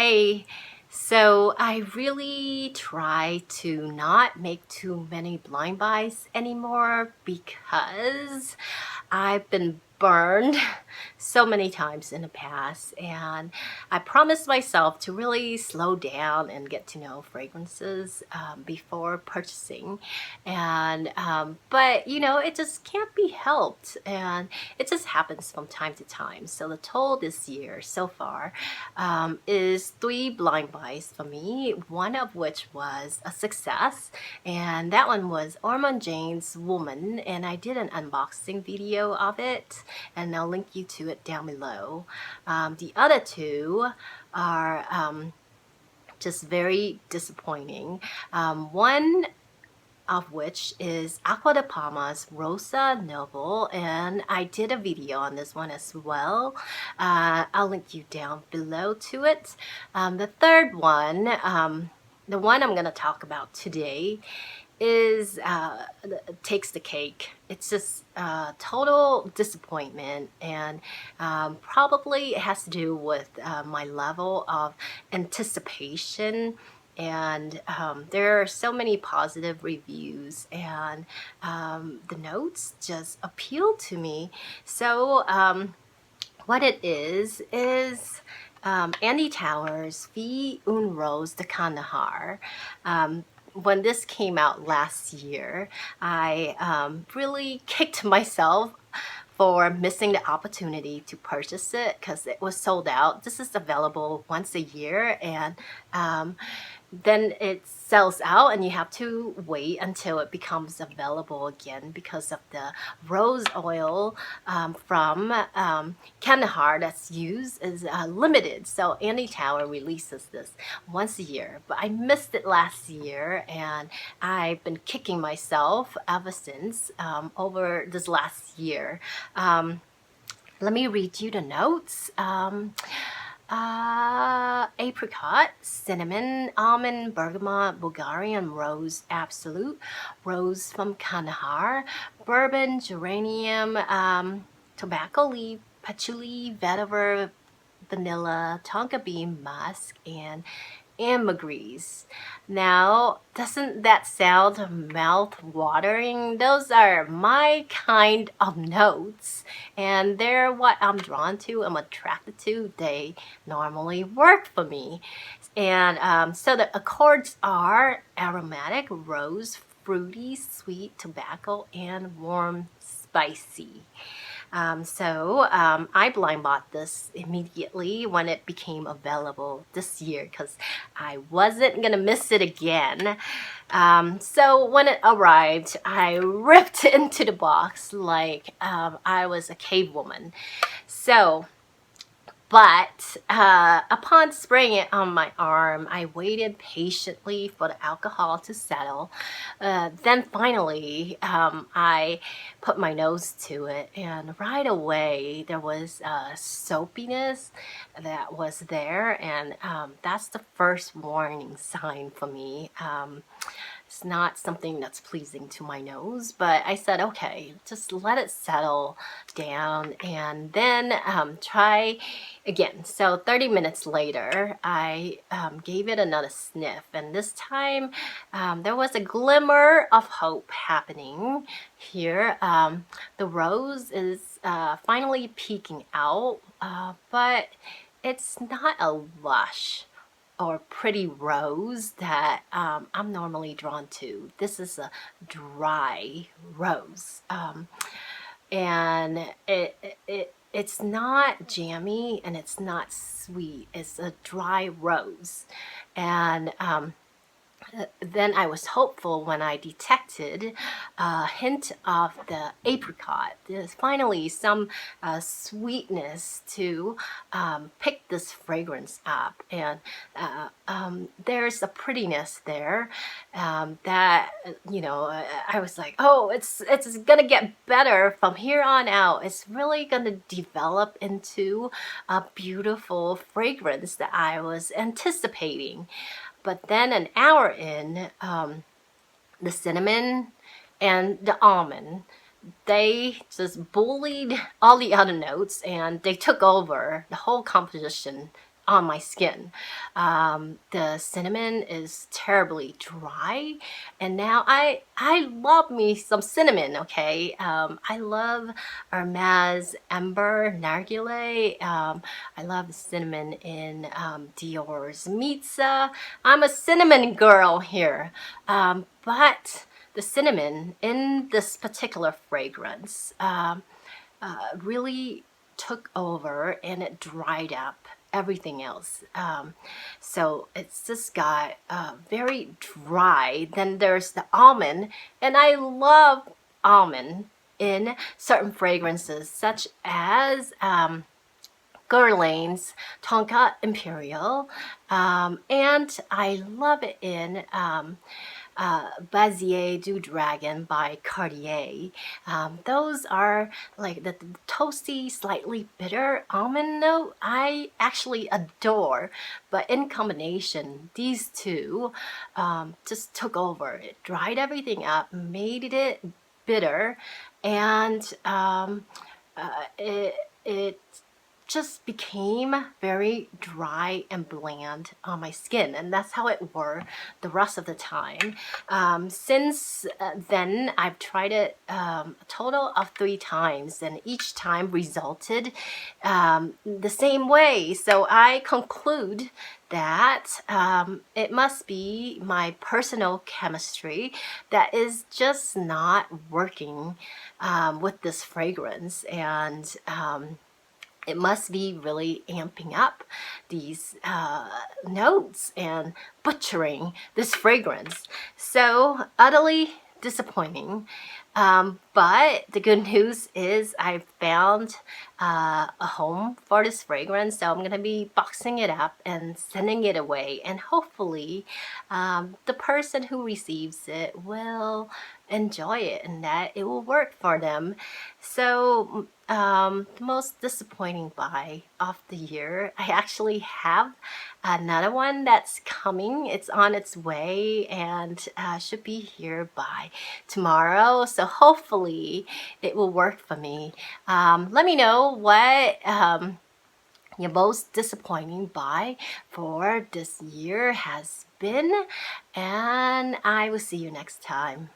Hey, so I really try to not make too many blind buys anymore because I've been burned so many times in the past, and I promised myself to really slow down and get to know fragrances before purchasing. But it just can't be helped, and it just happens from time to time. So the total this year so far is 3 blind buys for me, one of which was a success, and that one was Ormonde Jayne's Woman, and I did an unboxing video of it, and I'll link you to it down below. The other two are just very disappointing. One of which is Aqua de Parma's Rosa Nobile, and I did a video on this one as well. I'll link you down below to it. The third one, the one I'm going to talk about today, is takes the cake. It's just total disappointment, and probably it has to do with my level of anticipation. And there are so many positive reviews, and the notes just appeal to me. So what it is Andy Towers' Vie une Rose de Kandahar. When this came out last year, I really kicked myself for missing the opportunity to purchase it because it was sold out. This is available once a year, and then it sells out and you have to wait until it becomes available again because of the rose oil from Kandahar that's used is limited. So Andy Tower releases this once a year, but I missed it last year, and I've been kicking myself ever since over this last year. Let me read you the notes. Apricot, cinnamon, almond, bergamot, Bulgarian rose, absolute, rose from Kandahar, bourbon, geranium, tobacco leaf, patchouli, vetiver, vanilla, tonka bean musk, and ambergris. Now, doesn't that sound mouth-watering? Those are my kind of notes, and they're what I'm drawn to, I'm attracted to. They normally work for me. And so the accords are aromatic, rose, fruity, sweet, tobacco, and warm, spicy. I blind bought this immediately when it became available this year because I wasn't gonna miss it again. So when it arrived, I ripped into the box like I was a cave woman. But upon spraying it on my arm, I waited patiently for the alcohol to settle. Then finally, I put my nose to it, and right away there was soapiness that was there, and that's the first warning sign for me. It's not something that's pleasing to my nose, but I said, okay, just let it settle down and then try again. So 30 minutes later, I gave it another sniff, and this time there was a glimmer of hope happening here. The rose is finally peeking out, but it's not a lush or pretty rose that I'm normally drawn to. This is a dry rose, and it's not jammy and it's not sweet. It's a dry rose, and then I was hopeful when I detected a hint of the apricot. There's finally some sweetness to pick this fragrance up, and there's a prettiness there that I was like, oh, it's gonna get better from here on out. It's really gonna develop into a beautiful fragrance that I was anticipating. But then an hour in, the cinnamon and the almond, they just bullied all the other notes, and they took over the whole composition on my skin. The cinnamon is terribly dry, and now I love me some cinnamon. Okay, I love Hermes Amber Narguilé. I love the cinnamon in Dior's Mitza. I'm a cinnamon girl here, but the cinnamon in this particular fragrance really took over, and it dried up everything else. So it's just got very dry. Then there's the almond, and I love almond in certain fragrances, such as Guerlain's Tonka Imperial, and I love it in Basier du Dragon by Cartier. Those are like the toasty, slightly bitter almond note I actually adore. But in combination, these two just took over. It dried everything up, made it bitter, and it just became very dry and bland on my skin, and that's how it were the rest of the time. Since then, I've tried it a total of 3 times, and each time resulted the same way. So I conclude that it must be my personal chemistry that is just not working with this fragrance, and it must be really amping up these notes and butchering this fragrance. So utterly disappointing. But the good news is I found a home for this fragrance, so I'm going to be boxing it up and sending it away, and hopefully the person who receives it will enjoy it and that it will work for them. So the most disappointing buy of the year, I actually have another one that's coming. It's on its way and should be here by tomorrow. So hopefully it will work for me. Let me know what your most disappointing buy for this year has been, and I will see you next time.